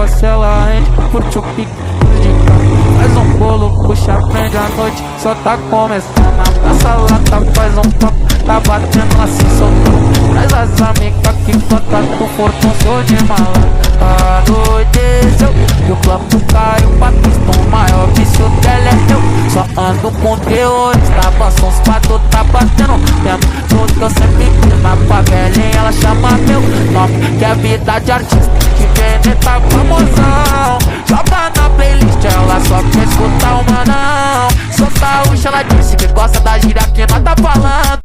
negócio ela rende. Curte o pique de carro, faz um bolo, puxa, prende a noite. Só tá começando, abraça lá, tá, faz um papo. Tá batendo assim, soltando. Traz as amigas que conta com fortão, sou de malandro. Anoiteceu e o bloco caiu pra pistão. O maior vício dela é eu. Só ando com terrorista, avança uns patos, tá batendo mesmo. Tudo que eu sempre quis na favelinha, ela chama meu nome, que é vida de artista, que veneta famosão. Joga na playlist, ela só quer escutar uma não. Solta o ela disse que gosta da gíria que nós tá falando.